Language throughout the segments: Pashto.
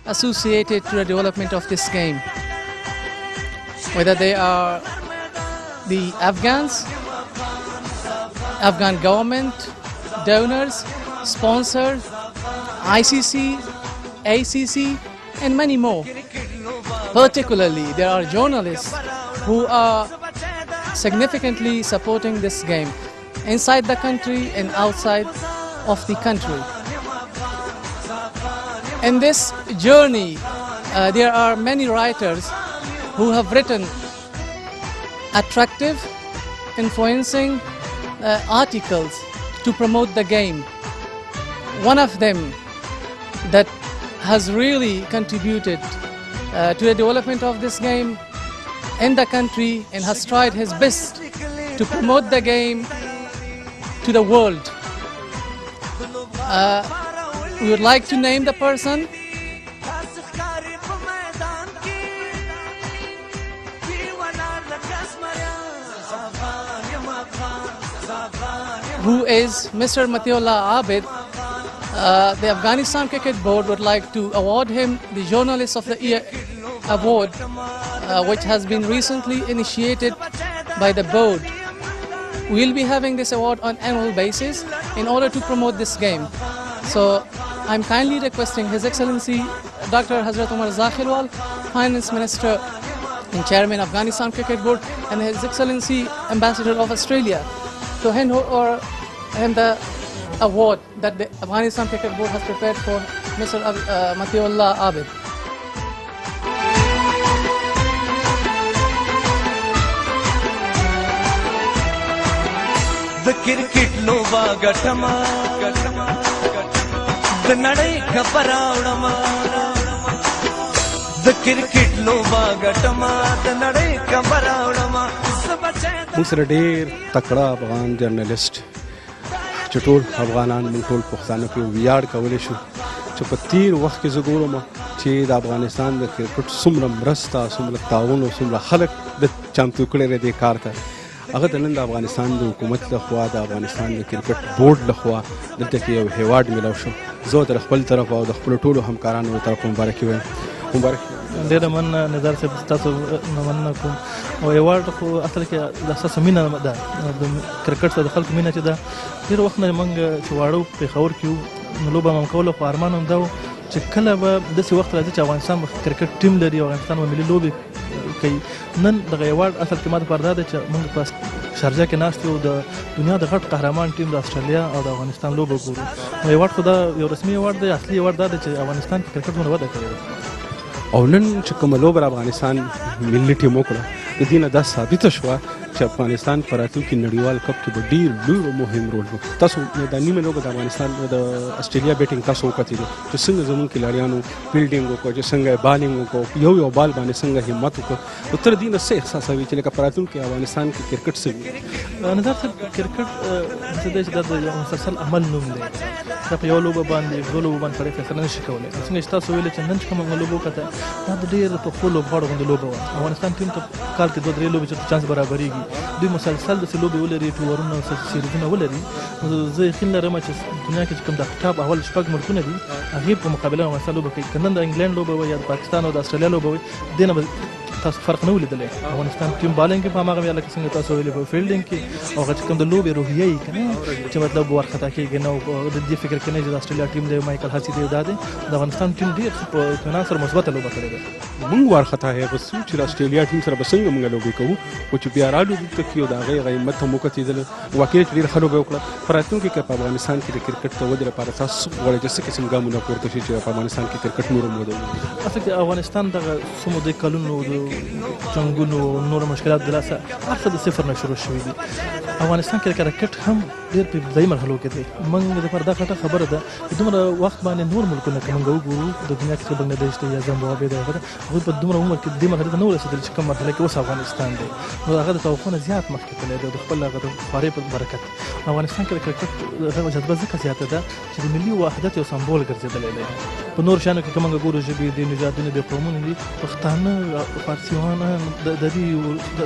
associated to the development of this game, whether they are the Afghan government, donors, sponsors, ICC, ACC, and many more. Particularly, there are journalists who are significantly supporting this game inside the country and outside of the country. In this journey, there are many writers who have written attractive, influencing articles to promote the game. One of them that has really contributed to the development of this game in the country and has tried his best to promote the game to the world. We would like to name the person who is Mr. Matiullah Abid. The Afghanistan Cricket Board would like to award him the Journalist of the Year award, which has been recently initiated by the board. We'll be having this award on annual basis in order to promote this game. So I'm kindly requesting His Excellency Dr. Hazrat Umar Zakhirwal, Finance Minister and Chairman of Afghanistan Cricket Board, and His Excellency Ambassador of Australia to hand over him the award that the Afghanistan Cricket Board has prepared for Mr. Matiullah Abid. The cricket lova gatama the nadai khabarawdama the cricket lova gatama the nadai khabarawdama موږ سره ډېر تکړه افغان جرنالست چې ټول افغانان موږ ټول پښتانه پرې ویاړ کولی شو چې په تېر وخت کې زه ګورم چې د افغانستان د کرکټ څومره مرسته څومره تعاون او څومره خلک د چمتو کړی دی دې کار ته هغه د نن د افغانستان د حکومت لخوا د افغانستان د کرکټ بورډ لخوا دلته کې یو هیوارډ میلاو شو زه د خپل طرف او د خپلو ټولو همکارانو طرف مبارکي وایم مبارک ډېره مننه نظر صاحب ستاسو مننه کوم او هیوارډ خو اصل کې د ستاسو مینه ده د کرکټ سره د خلکو مینه چې ده ډېر وخت نه موږ چې واړه پېښور کې وو نو لوبه مو کوله خو ارمان هم دا و چې کله به داسې وخت راځي چې افغانستان به کرکټ ټیم لري او افغانستان به ملي لوبې کوي نن دغه هیوارډ اصل کې ما دپاره دا ده چې موږ په شارجه کې ناست یو د دنیا د غټ قهرمان ټیم د استرالیا او د افغانستان لوبه ګورو نو هیوارډ خو دا یو رسمي هیوارډ دی اصلي هیوارډ دا دی چې افغانستان کې کرکټ مونه وده کړې ده او نن چې کومه لوبه د افغانستان ملي ټیم وکړه د دې نه دا ثابته شوه چې افغانستان په راتلونکي نړیوال کپ کې به ډېر لوی او مهم رول وکړي تاسو دا نیمه لوبه د افغانستان د استرالیا بیټینګ تاسو وکتلې چې څنګه زموږ کلاړیانو فیلډینګ وکړو چې څنګه بالینګ وکړو یو بال باندې څنګه همت وکړو او تر دې نه څه احساسوي چې لکه په راتلونکي افغانستان کې کرکټ څه وي نظر صاحب کرکټ څه دی چې دا د یو مسلسل عمل نوم دی دا په یو لوبه باندې دوه لوبو باندې فرق فیصله نشي کولی څنګه چې تاسو ویلې چې نن چې کومه لوبه وکړه دا د ډېر په خپلو لوبغاړو غوندې لوبه وه افغانستان ټیم ته کال کې دوه درې لوبې چې چانس برابرېږي دوی مسلسل داسې لوبې ولري ټورونه او سیریزونه ولري نو زه یقین لرم چې دنیا کې چې کوم د ټاپ اول شپږ ملکونه دي هغې په مقابله افغانستان لوبه کوي که نن د انګلینډ لوبه وي یا د پاکستان او د استرالیا لوبه وي دې نه به تاسو فرق نه ولیدلی افغانستان ټیم بالینګ کې په هماغه ویاله کې څنګه تاسو ویلې په فیلډینګ کې او هغه چې کوم د لوبې روحیه یې که نه چې مطلب وارخطا کېږي نه د دې فکر کې نه چې د استرالیا ټیم دی مایکل هاسي دی دا دی د افغانستان ټیم ډېر ښه په اطمینان سره مثبته لوبه کړې ده موږ وارخطا هغه چې د استرالیا ټیم سره به څنګه موږ لوبې کوو خو چې بیا رالو دلته کې یو د هغې همت هم وکتېدله واقعي چې ډېره ښه لوبه وکړه په راتلونکي کې په افغانستان کې د کرکټ د ودې لپاره تاسو غواړئ چې څه قسم ګامونه پورته شي چې په افغانستان کې کرکټ نور هم وده وکړي اصل کې افغانستان دغه څومره د کلونو د جنګونو نور مشکلات د لاسه هر څه د صفر نه شروع شوي دي افغانستان کې کرکټ هم ډېر په ابتدایي مرحلو کې دی موږ دپاره دا غټه خبره ده چې دومره وخت باندې نور ملکونه که موږ وګورو د دنیا کې چې بنګلادیش دی یا زمبابوې دی هغه هغوی په دومره عمر کې دې مرحلې ته نه ورسېدلي چې کوم مرحله کې اوس افغانستان دی نو هغه د توقع نه زیات مخکې تللی دی د خپل هغه د خوارۍ په برکت افغانستان کې د کرکټ هغه جذبه ځکه زیاته ده چې د ملي وحدت یو سمبول ګرځېدلی دی په نور شیانو کې که موږ ګورو ژبې دي نژادونه دي قومونه دي پښتانه فارسیوان دري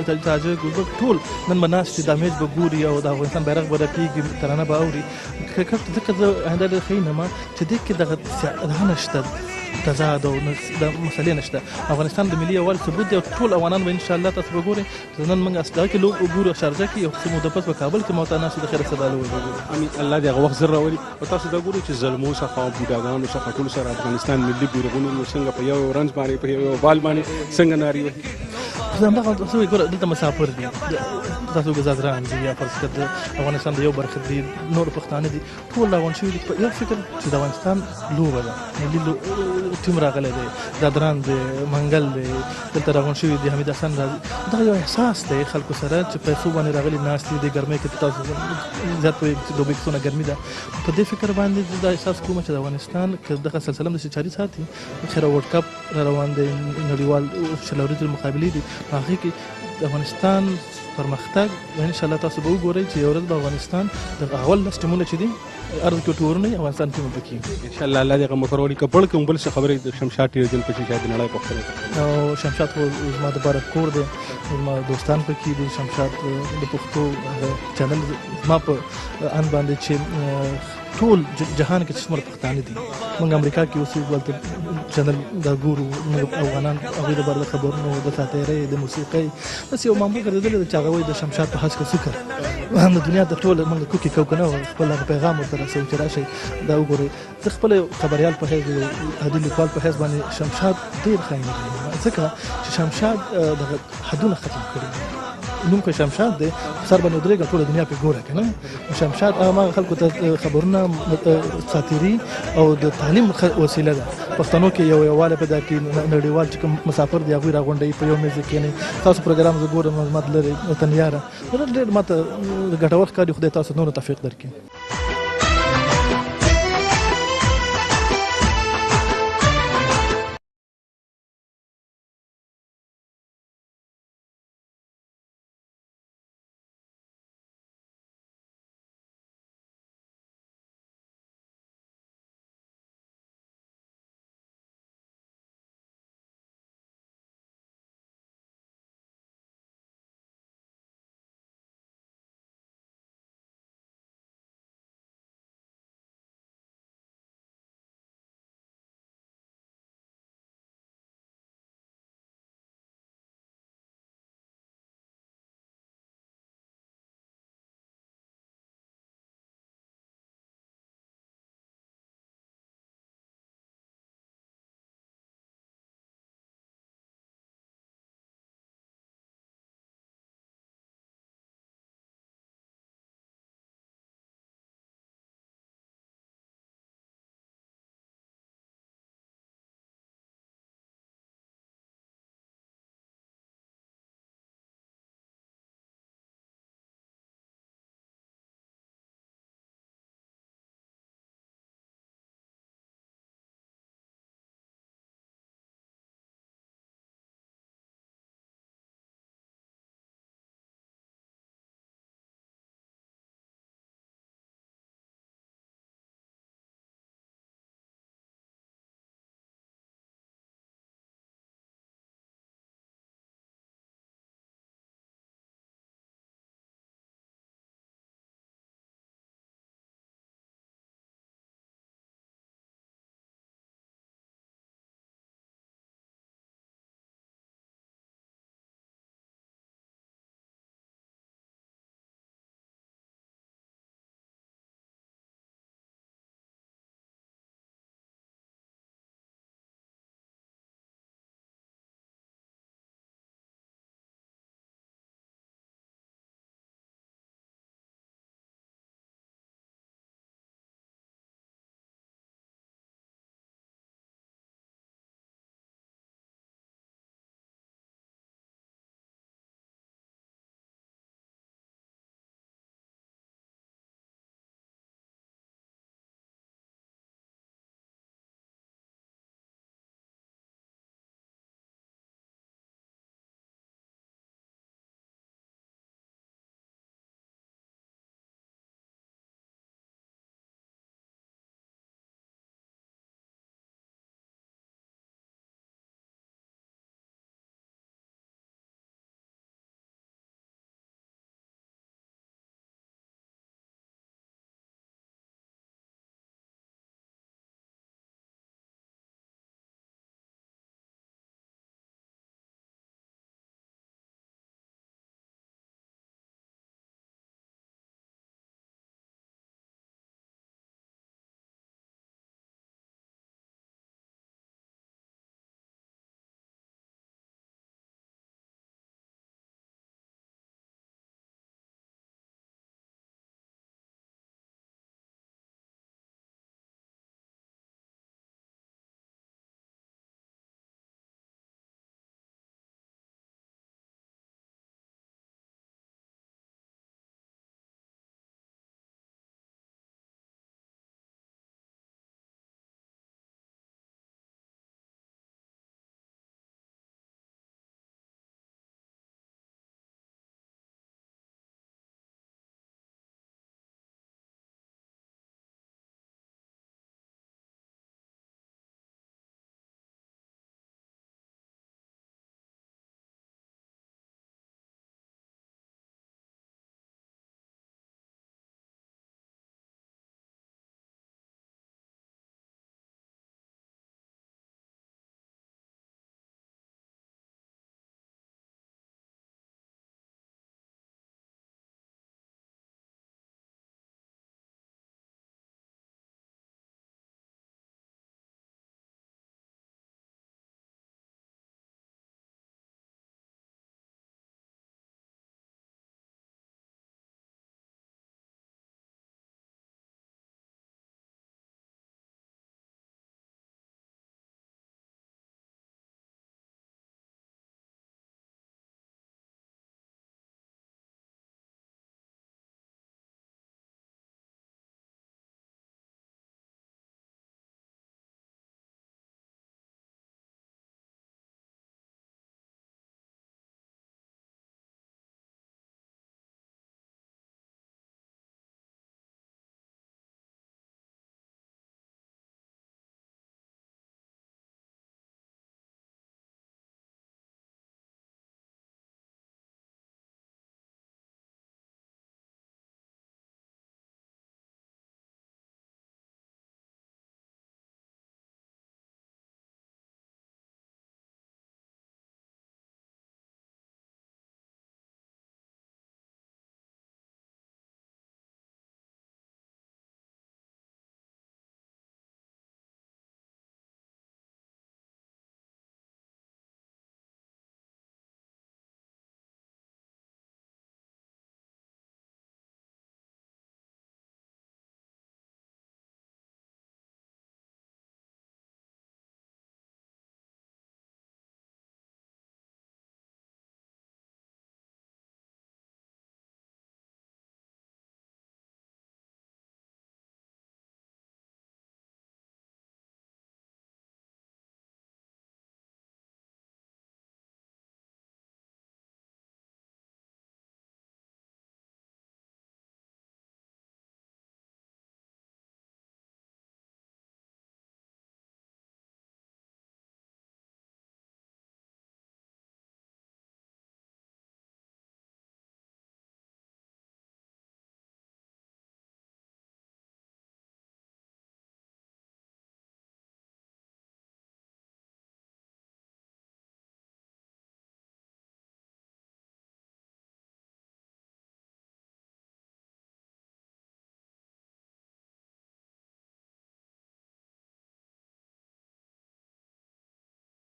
تاجک ازبک ټول نن به ناست دا میچ به ګوري او د افغانستان بیرغ به رپېږي ترانه به اوري کرکټ ځکه زه آینده ډېر ښه وینم چې دې کې دغه نشته تضاد او د مسلې نشته. افغانستان د ملي یووالي ثبوت دی او ټول افغانان به ان شاء الله تاسو وګورئ نن موږ اسلحه کې لوګ وګورو شارجه کې او څه موده پس په کابل کې موته ناس د خیر صدالو وګورو. امين الله دې هغه وخت زر راولي او تاسو دا ګورئ چې زلمو څخه او بوډاګانو څخه ټول سره افغانستان ملي بیرغونه څنګه په یو رنځ باندې په یو بال باندې څنګه ناري وهي. زموږ تاسو ګورئ دلته مسافر دي تاسو ګزازران دي یا فرض کړه د افغانستان د یو برخه دي نور پښتانه دي ټول روان شوي دي په یو فکر چې د افغانستان لوبه ده ملي ټیم راغلی دی زادران دی منګل دی دلته روان شوي دي حمید حسن راځي دا یو احساس دی خلکو سره چې پیسو باندې راغلي ناست دي د ګرمۍ کې تاسو زیات په دوبۍ کې څونه ګرمي ده په دې فکر باندې دا احساس کوم چې د افغانستان که دغه سلسله د چاري ساتي خیر ورلډ کپ را روان دی نړیوال شلوري مقابلې دي هغه کې د افغانستان پرمختګ ان شاء الله تاسو به وګورئ چې یو ورځ به افغانستان د اول لسټمونه چې دي ارض کې ټورونه افغانستان کې مبکي ان شاء الله الله دې غمکروري کبل کوم بل څه خبرې د شمشاد ټي دل پچې شاید نړۍ پښتنه او شمشاد خو زما د بار کور دی زما دوستان پکې دي شمشاد د پښتو چینل ما په ان باندې چې ټول جهان کې څومره پښتانه دي موږ امریکا کې اوسې ولته چینل دا ګورو موږ افغانان هغوی د بار د خبرونو د ساتیرۍ د موسیقۍ بس یو معمول ګرځېدلی دی چې هغه وایي د شمشاد په حج کې سکر هم د دنیا د ټول موږ کوکې کو که نه خپل هغه پیغام ورته رسوي چې راشئ دا وګورئ زه خپل یو خبریال په حیث یو عادي لیکوال په حیث باندې شمشاد ډېر ښه دی ځکه چې شمشاد دغه حدونه ختم کړي نوم که شمشاد دی سر باندې ودرېږه ټوله دنیا پرې ګوره که نه شمشاد هغه خلکو ته خبرونه ساتیري او د تعلیم وسیله ده پښتنو کې یو یووالی پیدا کړي نړیوال چې کوم مسافر دي هغوی راغونډوي په یو میز کښېنئ تاسو پروګرام زه ګورم مات لرئ وطن یاره ډېر ماته ګټور ښکاري خدای تاسو نورو توفیق درکړي.